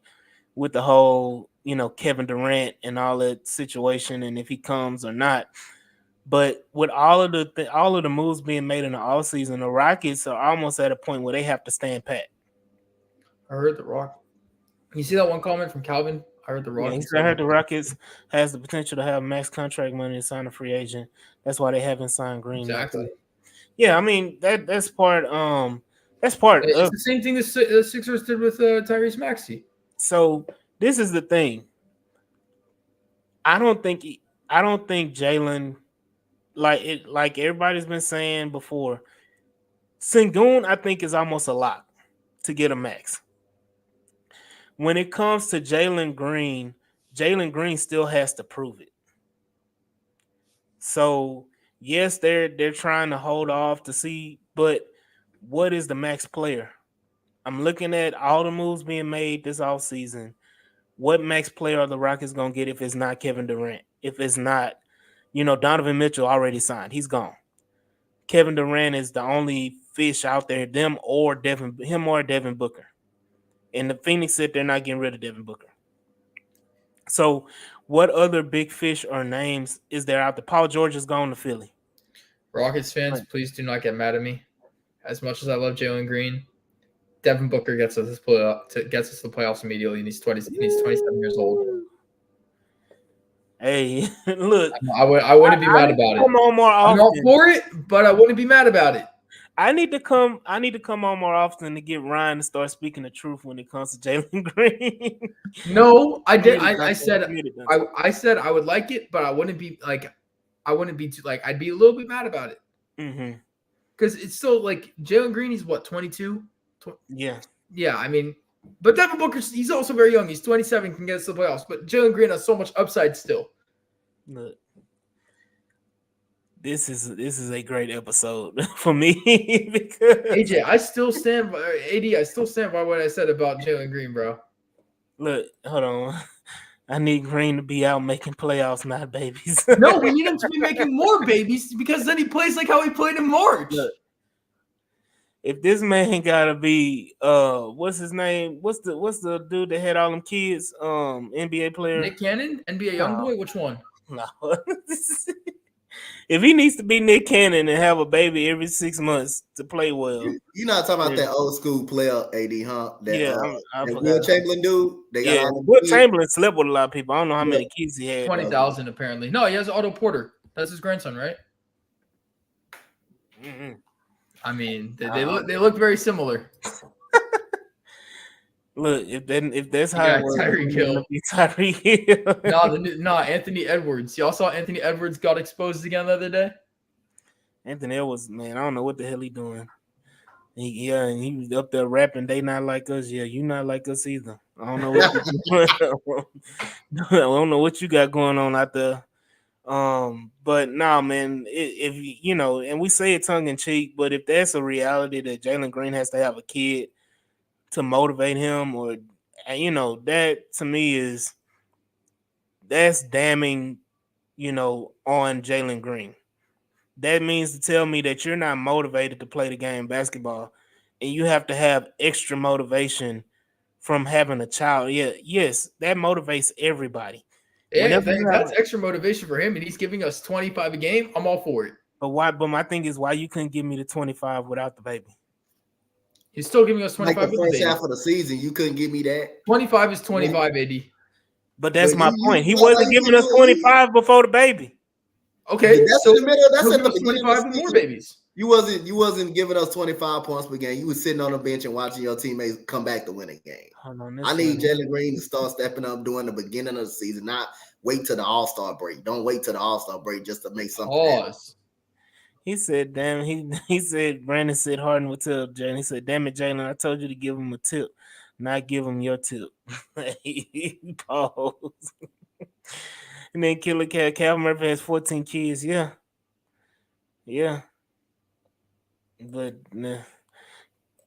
with the whole, Kevin Durant and all that situation and if he comes or not. But with all of the moves being made in the offseason, the Rockets are almost at a point where they have to stand pat. I heard the Rock. You see that one comment from Calvin? I heard the Rockets. I heard the Rockets has the potential to have max contract money to sign a free agent. That's why they haven't signed Green. Exactly. Yeah, I mean that's part. That's part. It's the same thing the Sixers did with Tyrese Maxey. So this is the thing. I don't think Jalen, like everybody's been saying before. Sengun, I think, is almost a lock to get a max. When it comes to Jalen Green still has to prove it. So yes, they're trying to hold off to see, but what is the max player? I'm looking at all the moves being made this offseason. What max player are the Rockets going to get if it's not Kevin Durant? If it's not, Donovan Mitchell already signed. He's gone. Kevin Durant is the only fish out there, him or Devin Booker. And the Phoenix said they're not getting rid of Devin Booker. So what other big fish or names is there out there? Paul George is gone to Philly. Rockets fans, please do not get mad at me. As much as I love Jalen Green, Devin Booker gets us to the playoffs immediately, and he's 27 years old. Hey, look, I wouldn't be mad about it. Come on more often. I'm all for it, but I wouldn't be mad about it. I need to come on more often to get Ryan to start speaking the truth when it comes to Jalen Green. No, I did. I said I would like it, but I wouldn't be too I'd be a little bit mad about it. Mm-hmm. Because it's still like Jalen Green, he's what, 22? Yeah. Yeah, I mean, but Devin Booker, he's also very young. He's 27, can get us to the playoffs. But Jalen Green has so much upside still. Look, this is a great episode for me because AJ, I still stand by what I said about Jalen Green, bro. Look, hold on. I need Green to be out making playoffs, not babies. No, we need him to be making more babies because then he plays like how he played in March. Look, if this man gotta be what's his name? What's the dude that had all them kids? NBA player. Nick Cannon? NBA Youngboy? Which one? No. If he needs to be Nick Cannon and have a baby every 6 months to play well. You're not talking about that old school player, AD, huh? That Will Chamberlain dude. Will Chamberlain slept with a lot of people. I don't know how many kids he had. 20,000 apparently. No, he has Otto Porter. That's his grandson, right? Mm-hmm. I mean, they look very similar. Look, if that's how Tyreek Hill. Tyreek Hill. No, Anthony Edwards. Y'all saw Anthony Edwards got exposed again the other day? Anthony Edwards, man, I don't know what the hell he doing. He was up there rapping, they not like us. Yeah, you not like us either. I don't know what I don't know what you got going on out there. But nah, man, if you know, and we say it tongue in cheek, but if that's a reality that Jalen Green has to have a kid to motivate him, or that to me that's damning, on Jalen Green. That means to tell me that you're not motivated to play the game basketball, and you have to have extra motivation from having a child. Yeah, yes, that motivates everybody. Yeah, if that's extra motivation for him, and he's giving us 25 a game, I'm all for it. But why? But my thing is, why you couldn't give me the 25 without the baby? He's still giving us 25 like the with first the half baby. of the season. You couldn't give me that. 25 is 25, AD. But that's But my you point. He felt wasn't like you giving could us do it. 25 before the baby. Okay, That's so in the middle. That's he'll at the give us beginning 25 of the with more season. babies. You wasn't giving us 25 points per game. You was sitting on the bench and watching your teammates come back to win a game. Hold on, I need Jalen Green to start stepping up during the beginning of the season, not wait till the All-Star break. Don't wait till the All-Star break just to make something happen. He said, damn, he said, Brandon said Harden would tell Jalen. He said, damn it, Jalen, I told you to give him a tip, not give him your tip. He paused. And then Killer Cat, Calvin Murphy has 14 kids. Yeah. But nah.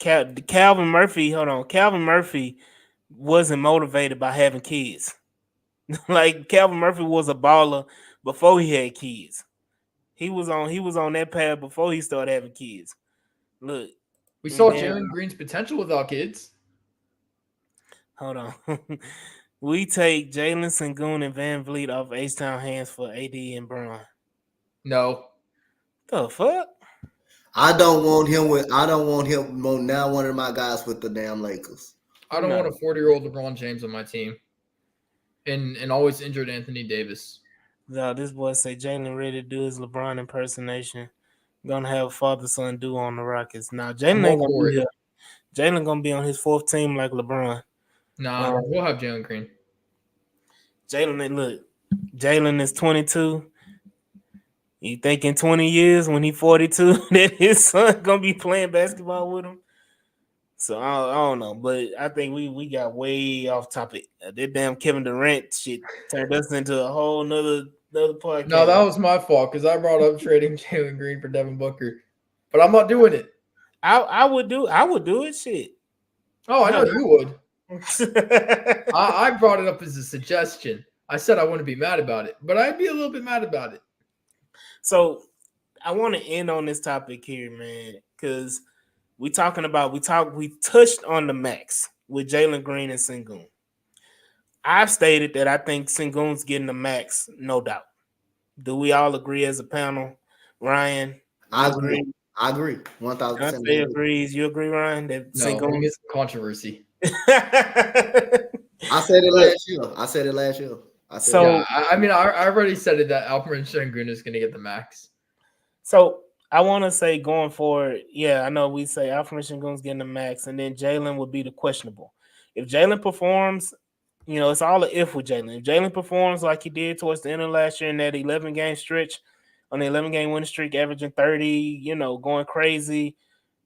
Calvin Murphy, hold on. Calvin Murphy wasn't motivated by having kids. Like Calvin Murphy was a baller before he had kids. He was on that path before he started having kids. Look, we saw Jalen Green's potential without kids. Hold on. We take Jalen Sengun and Van Vliet off H-Town hands for AD and Bron. No. The fuck? I don't want him now one of my guys with the damn Lakers. I don't want a 40-year-old LeBron James on my team. And always injured Anthony Davis. No, this boy say Jalen ready to do his LeBron impersonation. Gonna have father-son duo on the Rockets. Now Jalen ain't gonna be here. Jalen gonna be on his fourth team like LeBron. Nah, we'll have Jalen Green. Jalen is 22. You think in 20 years when he's 42 that his son gonna be playing basketball with him? So I don't know, but I think we got way off topic. That damn Kevin Durant shit turned us into a whole nother podcast. No, that was my fault because I brought up trading Jalen Green for Devin Booker, but I'm not doing it. I would do it. Shit. Oh, I know you would. I brought it up as a suggestion. I said I wouldn't be mad about it, but I'd be a little bit mad about it. So I want to end on this topic here, man, because we touched on the max with Jalen Green and Sengun. I've stated that I think Sengun's getting the max, no doubt. Do we all agree as a panel? Ryan? I agree. 1,000%. Dante agrees. You agree, Ryan? That No, Sengun it's controversy. I said it last year. I already said it that Alperen Sengun is going to get the max. So I want to say going forward, yeah, I know we say Alperen Sengun's getting the max, and then Jalen would be the questionable. If Jalen performs, it's all an if with Jalen. If Jalen performs like he did towards the end of last year in that 11-game stretch, on the 11-game winning streak, averaging 30, going crazy,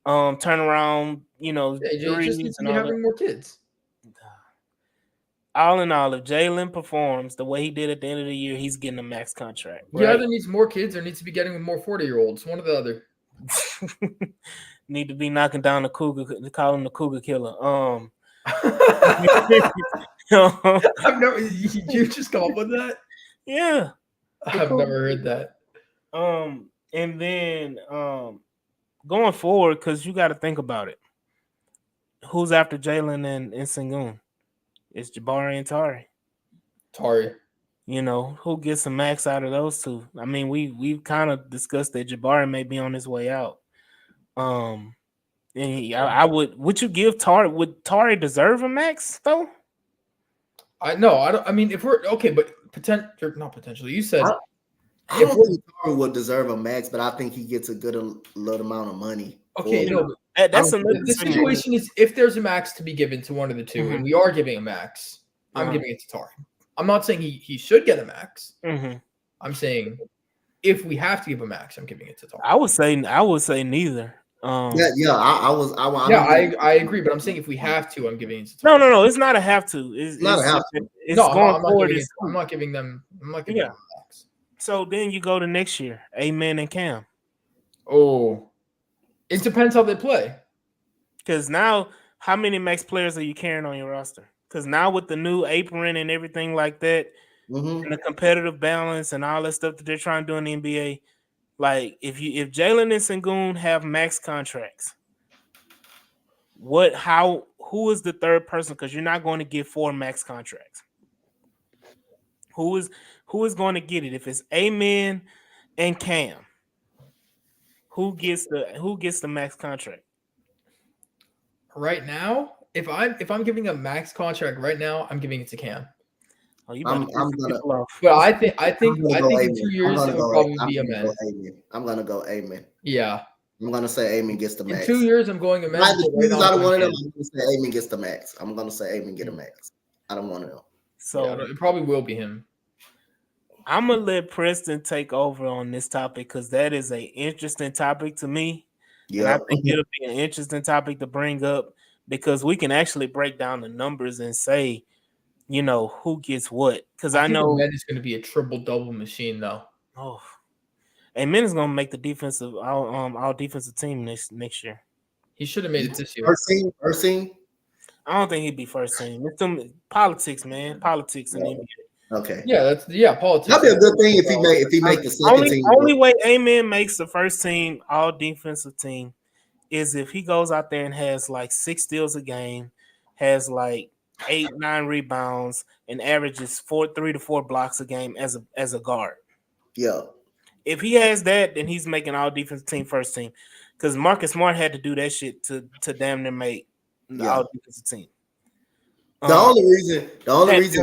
turnaround, threes just and having more kids. All in all, if Jalen performs the way he did at the end of the year, he's getting a max contract. Right? He either needs more kids or needs to be getting more 40-year-olds. One or the other. Need to be knocking down the cougar, call him the cougar killer. You just come up with that? Yeah. I've never heard that. And then going forward, because you got to think about it. Who's after Jalen and Sengun? It's Jabari and Tari. Who gets a max out of those two? I mean, we've kind of discussed that Jabari may be on his way out. And would you give Tari? Would Tari deserve a max though? I don't. I mean, if we're okay, but not potentially. You said I don't think Tari would deserve a max, but I think he gets a good little amount of money. Okay, that's another. The situation is if there's a max to be given to one of the two, and we are giving a max, I'm giving it to Tari. I'm not saying he should get a max. I'm saying if we have to give a max, I'm giving it to Tari. I would say neither. I agree, but I'm saying if we have to, I'm giving it to Tari. No, it's not a have to. It's not a have to. It's going forward. I'm not giving them a max. So then you go to next year, Amen and Cam. Oh. It depends how they play. Because now, how many max players are you carrying on your roster? Because now with the new apron and everything like that, and the competitive balance and all that stuff that they're trying to do in the NBA, like if Jalen and Sengun have max contracts, who is the third person? Because you're not going to get 4 max contracts. Who is going to get it? If it's Amen and Cam, who gets the max contract? Right now, if I'm giving a max contract right now, I'm giving it to Cam. Oh, you I'm about to piss some gonna people off. But I I'm think gonna I go think in Amen. 2 years it would probably be a man. I'm gonna go Amen. Yeah. I'm gonna say Amen gets the In max. 2 years, I'm going a If man. I had to But right choose now, I'm out of going one of them, Cam. I'm gonna say Amen gets the max. I'm gonna say Amen get a max. I don't want to know. Yeah, So it probably will be him. I'm gonna let Preston take over on this topic because that is an interesting topic to me, and I Yep. think it'll be an interesting topic to bring up because we can actually break down the numbers and say, who gets what. Because I I think a know, man is going to be a triple double machine, though. oh, Amen is gonna make the defensive all defensive team next year. He should have made it this year. First team. I don't think he'd be first team. It's some politics, man. Politics in the NBA. Okay. Yeah, politics. That'd be a good thing if he make the second team. Only way Amen makes the first team all defensive team is if he goes out there and has like 6 steals a game, has like 8-9 rebounds, and averages 3 to 4 blocks a game as a guard. Yeah. If he has that, then he's making all defensive team first team. Because Marcus Smart had to do that shit to damn near make the all defensive team. The only reason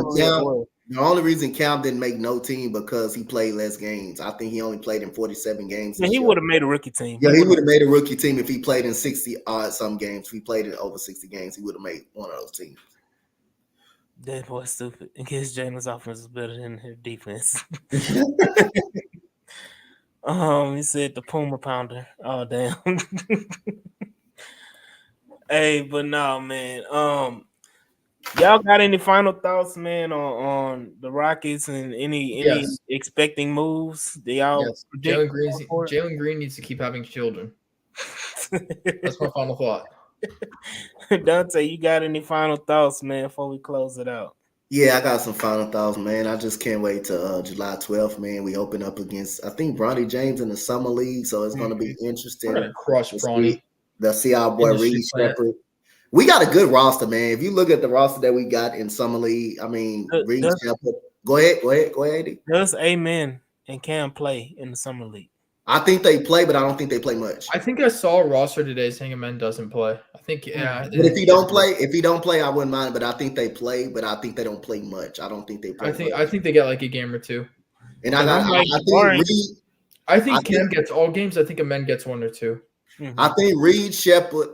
was. the only reason Cam didn't make no team because he played less games. I think he only played in 47 games. Yeah, he would have made a rookie team. Yeah, he would have made a rookie team if he played in 60 some games. If he played in over 60 games, he would have made one of those teams. That boy's stupid. In case Jalen's offense is better than his defense. He said the Puma Pounder. Oh damn. Hey, but no, man. Y'all got any final thoughts, man, on the Rockets and any expecting moves? Do y'all predict? Jalen Green needs to keep having children. That's my final thought. Dante, you got any final thoughts, man, before we close it out? Yeah, I got some final thoughts, man. I just can't wait to July 12th, man. We open up against, I think, Bronny James in the Summer League, so it's going to be interesting. We're going to crush Bronny. They'll see our boy Reed Sheppard. We got a good roster, man. If you look at the roster that we got in Summer League, I mean, Reed Sheppard. Go ahead, Eddie. Does Amen and Cam play in the Summer League? I think they play, but I don't think they play much. I think I saw a roster today saying Amen doesn't play. I think, yeah. But if he don't play, I wouldn't mind. But I think they play, but I think they don't play much. I don't think they play. I think they get like a game or two. And I think Cam gets all games. I think Amen gets one or two. I think Reed Sheppard.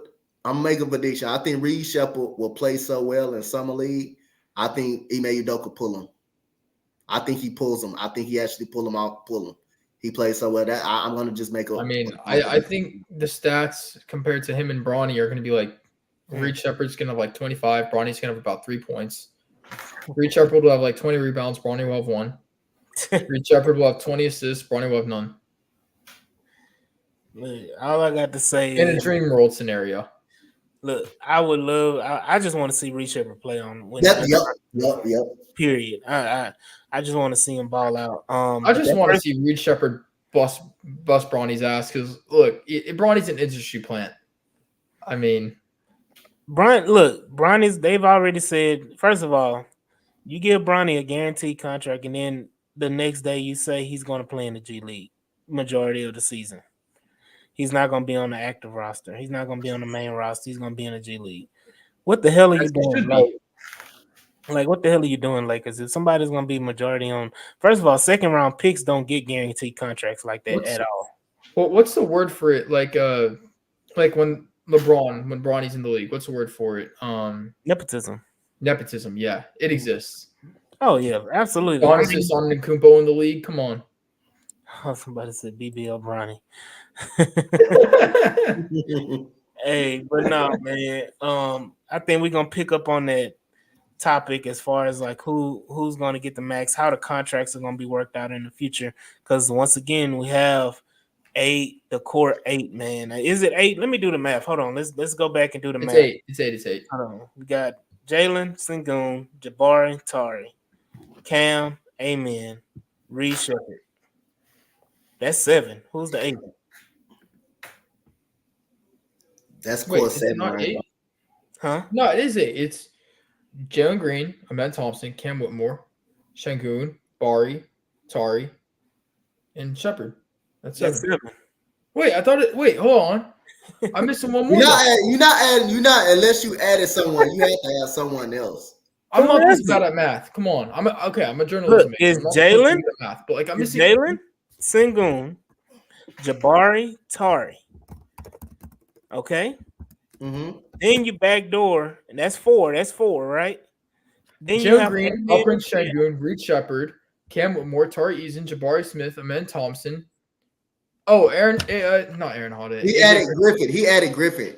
I'm making a prediction. I think Reed Sheppard will play so well in Summer League. I think Ime Udoka pull him. I think he pulls him. I think he actually pull him. He plays so well that I'm going to just make a. I mean, I think the stats compared to him and Bronny are going to be like Reed Sheppard's going to have like 25. Bronny's going to have about 3 points. Reed Sheppard will have like 20 rebounds. Bronny will have 1. Reed Sheppard will have 20 assists. Bronny will have none. All I got to say in a dream world scenario. Look, I would love. I just want to see Reed Sheppard play on. Yep. Period. I just want to see him ball out. I just want to see Reed Sheppard bust Bronny's ass because look, Bronny's an industry plant. I mean, Bronny's. They've already said. First of all, you give Bronny a guaranteed contract, and then the next day you say he's going to play in the G League majority of the season. He's not going to be on the active roster. He's not going to be on the main roster. He's going to be in the G League. What the hell are you doing? Like, what the hell are you doing, Lakers? If somebody's going to be majority on, first of all, second round picks don't get guaranteed contracts like that at all. Well, what's the word for it? Like when Bronny's in the league, what's the word for it? Nepotism. Nepotism, yeah, it exists. Oh yeah, absolutely. Giannis Antetokounmpo in the league. Come on. Oh, somebody said BBL Bronny. Hey, but no, man. I think we're gonna pick up on that topic as far as like who's gonna get the max, how the contracts are gonna be worked out in the future. Because once again, we have the core 8, man. Is it 8? Let me do the math. Hold on. Let's go back and do the math. It's 8. Hold on. We got Jalen, Sengun, Jabari, Tari, Cam, Amen, Reed Sheppard. That's 7. Who's the 8? That's core 7. Not 8? Huh? No, it is 8. It's Jalen Green, Ahmed Thompson, Cam Whitmore, Sengun, Bari, Tari, and Sheppard. That's That's 7. 7. Wait, I thought it. Wait, hold on. I'm missing one more. You're not unless you added someone. You have to have someone else. I'm Who not this is bad it? at math. Come on. I'm a Look, journalism major. is I'm not supposed to Jalen, be good at math, but like I'm is missing. Jalen, Sengun, Jabari, Tari. Okay. Mm-hmm. Then you backdoor, and that's 4. That's 4, right? Then you Jalen have Green, Amen. Alprin Şengün, Reed Sheppard, Cam Whitmore, Tari Eason, Jabari Smith, Amen Thompson. Oh, not Aaron Holiday. He AJ added Griffin. Griffin. He added Griffin.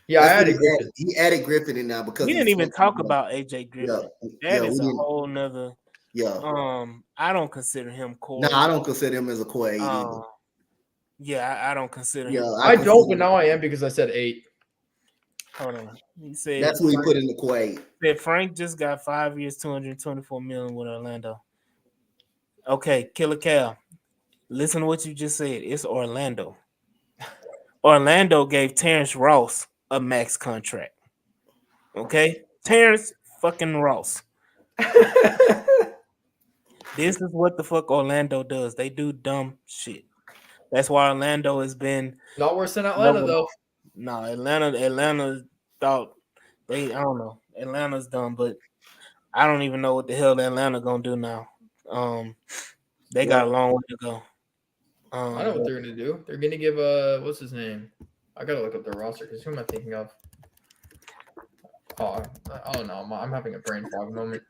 Yeah, That's I what added Griffin. He added Griffin in now because We didn't he's even talk about AJ Griffin. That is a whole nother. Yeah. I don't consider him core. No, I don't consider him as a core 8 either. Yeah, I don't consider Yeah, him. I don't, but now I am because I said 8. Hold on. He said That's what he put in the core 8. Said Frank just got 5 years, $224 million with Orlando. Okay, Killer Cal. Listen to what you just said. It's Orlando. Orlando gave Terrence Ross a max contract. Okay? Terrence fucking Ross. This is what the fuck Orlando does. They do dumb shit. That's why Orlando has been not worse than Atlanta though. No, Atlanta thought I don't know. Atlanta's dumb, but I don't even know what the hell Atlanta gonna do now. They got a long way to go. I know what they're gonna do. They're gonna give what's his name? I gotta look up their roster because who am I thinking of? Oh no, I'm having a brain fog moment.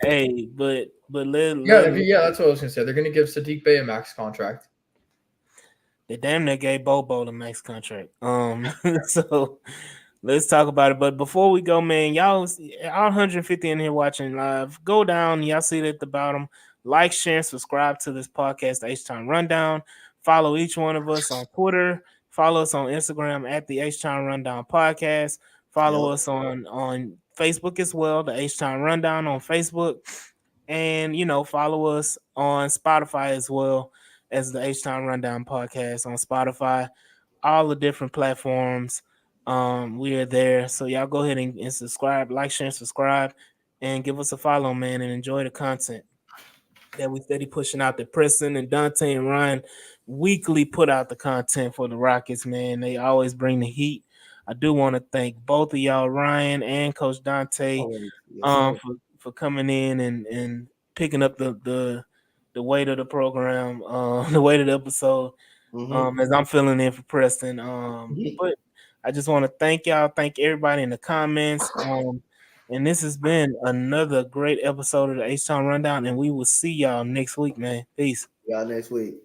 Hey, but yeah, that's what I was gonna say. They're gonna give Sadiq Bey a max contract. They damn near gave Bobo the max contract. So let's talk about it. But before we go, man, y'all 150 in here watching live. Go down, y'all see it at the bottom. Like, share, and subscribe to this podcast, the H-Town Rundown. Follow each one of us on Twitter. Follow us on Instagram at the H-Town Rundown Podcast. Follow us on Facebook as well, the H-Town Rundown on Facebook. And, follow us on Spotify as well as the H-Town Rundown Podcast on Spotify. All the different platforms. We are there. So y'all go ahead and subscribe, like, share, and subscribe, and give us a follow, man, and enjoy the content that we steady pushing out. That Preston and Dante and Ryan weekly put out the content for the Rockets, man. They always bring the heat. I do want to thank both of y'all, Ryan and Coach Dante, for coming in and picking up the weight of the program, the weight of the episode. As I'm filling in for Preston. But I just want to thank y'all, thank everybody in the comments. And this has been another great episode of the H-Town Rundown, and we will see y'all next week, man. Peace. Y'all next week.